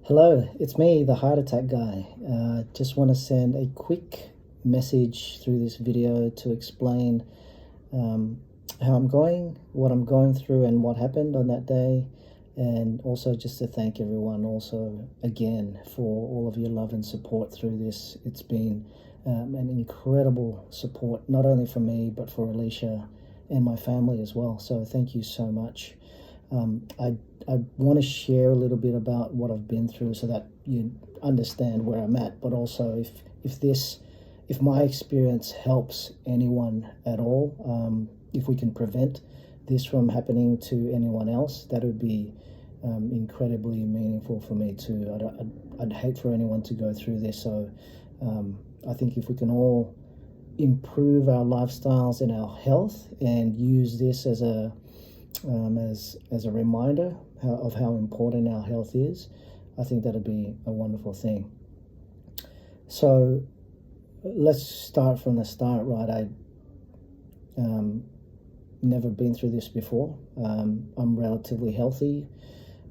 Hello, it's me, the heart attack guy. Just want to send a quick message through this video to explain um, how I'm going, what I'm going through, and what happened on that day. And also just to thank everyone also again for all of your love and support through this. It's been an incredible support, not only for me, but for Alicia and my family as well. So thank you so much. I want to share a little bit about what I've been through so that you understand where I'm at, but also if my experience helps anyone at all, if we can prevent this from happening to anyone else, that would be incredibly meaningful for me too. I'd hate for anyone to go through this. So I think if we can all improve our lifestyles and our health and use this as a reminder of how important our health is, I think that'd be a wonderful thing. So let's start from the start, right? I never been through this before. I'm relatively healthy.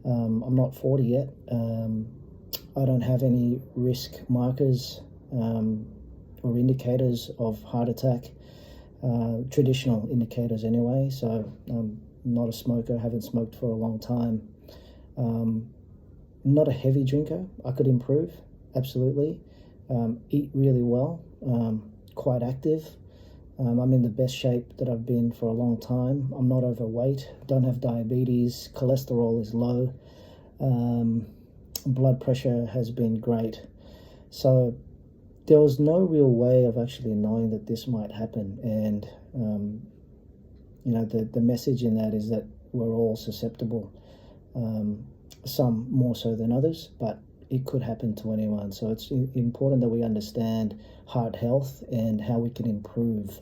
I'm not 40 yet. I don't have any risk markers or indicators of heart attack, traditional indicators anyway. So not a smoker, haven't smoked for a long time. Not a heavy drinker. I could improve, absolutely. Eat really well, quite active. I'm in the best shape that I've been for a long time. I'm not overweight, don't have diabetes, cholesterol is low. Blood pressure has been great. So there was no real way of actually knowing that this might happen. And the message in that is that we're all susceptible, some more so than others, but it could happen to anyone. So it's important that we understand heart health and how we can improve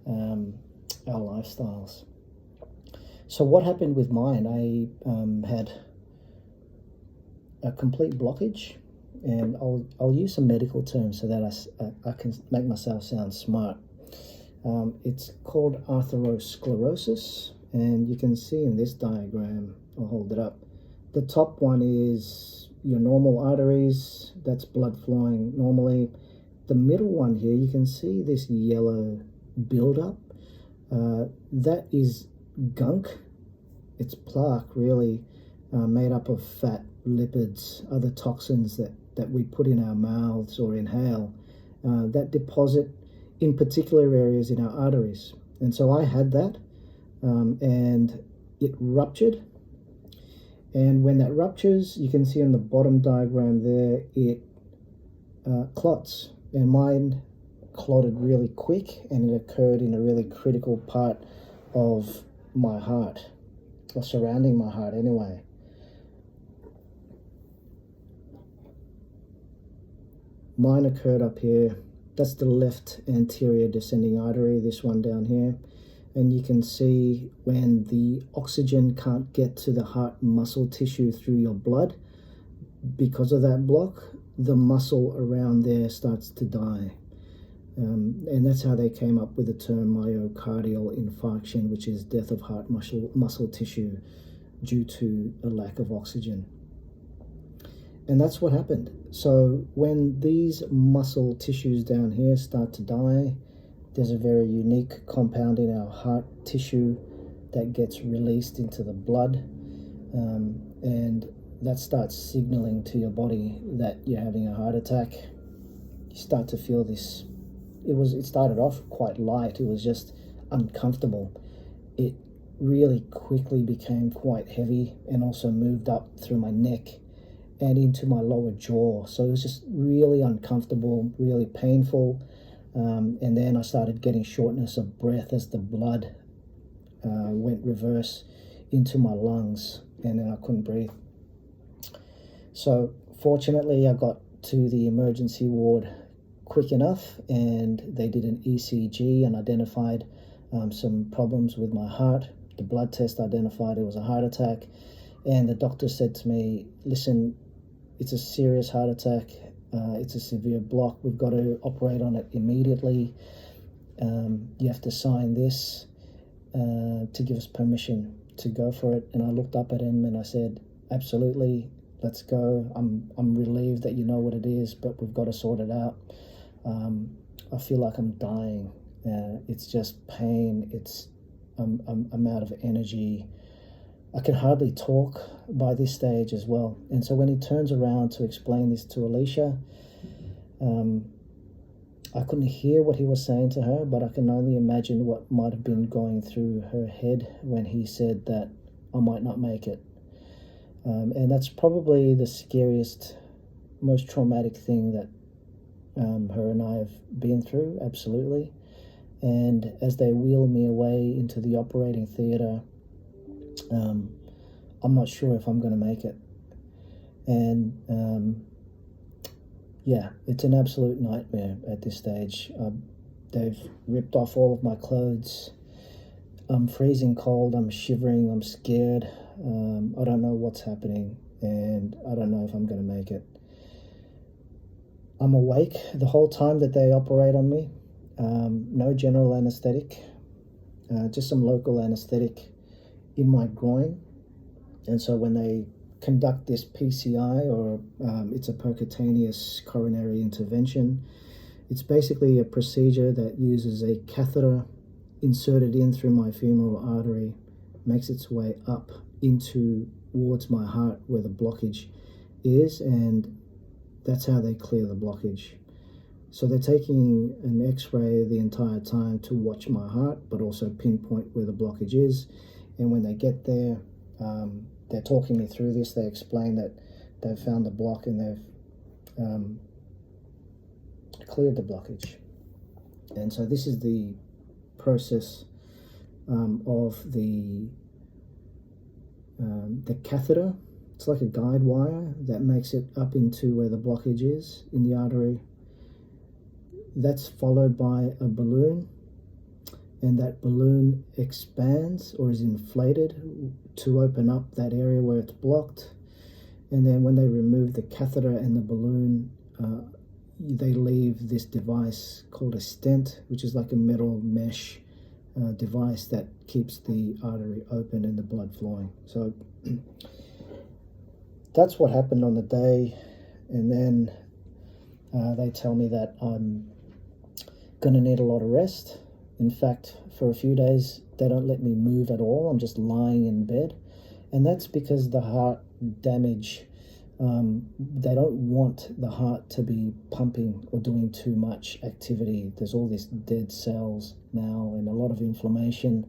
our lifestyles. So what happened with mine? I had a complete blockage, and I'll use some medical terms so that I can make myself sound smart. It's called atherosclerosis, and you can see in this diagram, I'll hold it up, the top one is your normal arteries, that's blood flowing normally. The middle one here, you can see this yellow buildup. That is gunk. It's plaque, really, made up of fat, lipids, other toxins that we put in our mouths or inhale, that deposit in particular areas in our arteries. And so I had that, and it ruptured. And when that ruptures, you can see on the bottom diagram there, it clots. And mine clotted really quick, and it occurred in a really critical part of my heart, or surrounding my heart anyway. Mine occurred up here. That's the left anterior descending artery, this one down here. And you can see when the oxygen can't get to the heart muscle tissue through your blood, because of that block, the muscle around there starts to die. And that's how they came up with the term myocardial infarction, which is death of heart muscle tissue due to a lack of oxygen. And that's what happened. So when these muscle tissues down here start to die, there's a very unique compound in our heart tissue that gets released into the blood, and that starts signaling to your body that you're having a heart attack. You start to feel this. It started off quite light. It was just uncomfortable. It really quickly became quite heavy and also moved up through my neck and into my lower jaw. So it was just really uncomfortable, really painful. And then I started getting shortness of breath as the blood went reverse into my lungs, and then I couldn't breathe. So fortunately, I got to the emergency ward quick enough, and they did an ECG and identified some problems with my heart. The blood test identified it was a heart attack, and the doctor said to me, listen, it's a serious heart attack. It's a severe block. We've got to operate on it immediately. You have to sign this to give us permission to go for it. And I looked up at him and I said, absolutely, let's go. I'm relieved that you know what it is, but we've got to sort it out. I feel like I'm dying. It's just pain. I'm out of energy. I can hardly talk by this stage as well. And so when he turns around to explain this to Alicia, I couldn't hear what he was saying to her, but I can only imagine what might have been going through her head when he said that I might not make it. And that's probably the scariest, most traumatic thing that her and I have been through, absolutely. And as they wheel me away into the operating theatre, I'm not sure if I'm going to make it. And yeah, it's an absolute nightmare at this stage. They've ripped off all of my clothes. I'm freezing cold, I'm shivering, I'm scared. I don't know what's happening, and I don't know if I'm going to make it. I'm awake the whole time that they operate on me. No general anesthetic, just some local anesthetic in my groin. And so when they conduct this PCI, or it's a percutaneous coronary intervention, it's basically a procedure that uses a catheter inserted in through my femoral artery, makes its way up towards my heart where the blockage is, and that's how they clear the blockage. So they're taking an x-ray the entire time to watch my heart, but also pinpoint where the blockage is. And when they get there, they're talking me through this. They explain that they've found the block and they've cleared the blockage. And so this is the process of the catheter. It's like a guide wire that makes it up into where the blockage is in the artery. That's followed by a balloon, and that balloon expands or is inflated to open up that area where it's blocked. And then when they remove the catheter and the balloon, they leave this device called a stent, which is like a metal mesh device that keeps the artery open and the blood flowing. So that's what happened on the day. And then they tell me that I'm going to need a lot of rest. In fact, for a few days, they don't let me move at all. I'm just lying in bed. And that's because the heart damage, they don't want the heart to be pumping or doing too much activity. There's all these dead cells now and a lot of inflammation.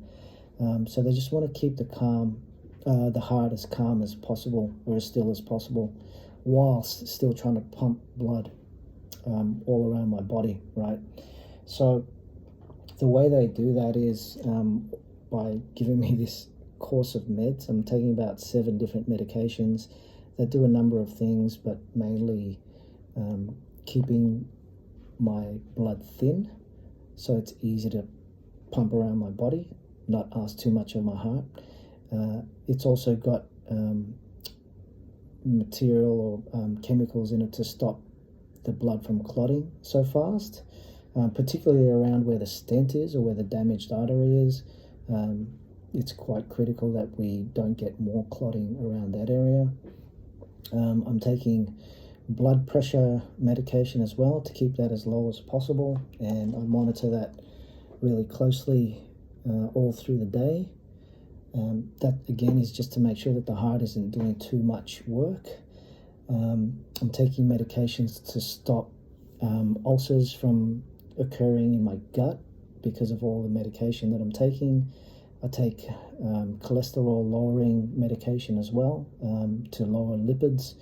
So they just want to keep the heart as calm as possible, or as still as possible, whilst still trying to pump blood all around my body, right? So the way they do that is by giving me this course of meds. I'm taking about 7 different medications that do a number of things, but mainly keeping my blood thin so it's easy to pump around my body, not ask too much of my heart. It's also got material or chemicals in it to stop the blood from clotting so fast, particularly around where the stent is or where the damaged artery is. It's quite critical that we don't get more clotting around that area. I'm taking blood pressure medication as well to keep that as low as possible, and I monitor that really closely all through the day. That again is just to make sure that the heart isn't doing too much work. I'm taking medications to stop ulcers from occurring in my gut because of all the medication that I'm taking. I take cholesterol lowering medication as well to lower lipids,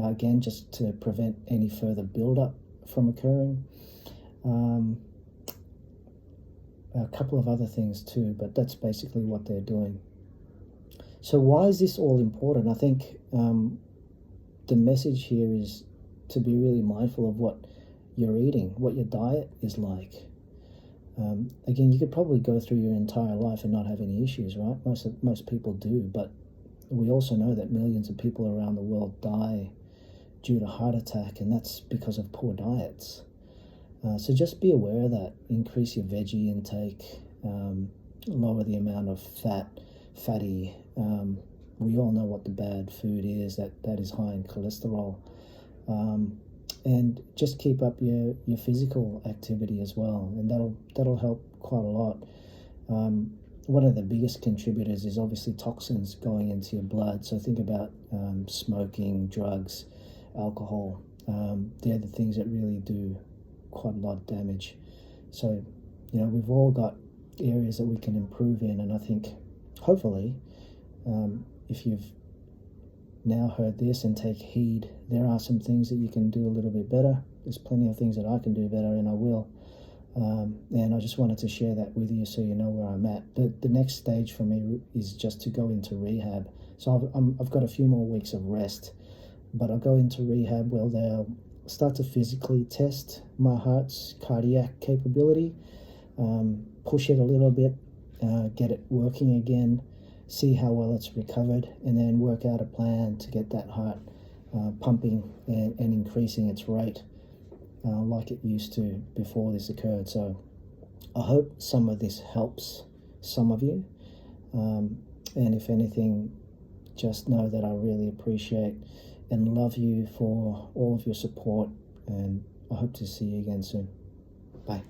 again just to prevent any further buildup from occurring. A couple of other things too, but that's basically what they're doing. So why is this all important? I think the message here is to be really mindful of what you're eating, what your diet is like. Again, you could probably go through your entire life and not have any issues, right? Most people do, but we also know that millions of people around the world die due to heart attack, and that's because of poor diets. So just be aware of that. Increase your veggie intake, lower the amount of fatty we all know what the bad food is, that is high in cholesterol. And just keep up your physical activity as well, and that'll help quite a lot. One of the biggest contributors is obviously toxins going into your blood. So think about smoking, drugs, alcohol. They're the things that really do quite a lot of damage. So, we've all got areas that we can improve in, and I think hopefully, if you've now heard this and take heed, there are some things that you can do a little bit better. There's plenty of things that I can do better, and I will. And I just wanted to share that with you so you know where I'm at. The next stage for me is just to go into rehab. So I've got a few more weeks of rest, but I'll go into rehab where they'll start to physically test my heart's cardiac capability, push it a little bit, get it working again, see how well it's recovered, and then work out a plan to get that heart pumping and increasing its rate like it used to before this occurred. So I hope some of this helps some of you. And if anything, just know that I really appreciate and love you for all of your support, and I hope to see you again soon. Bye.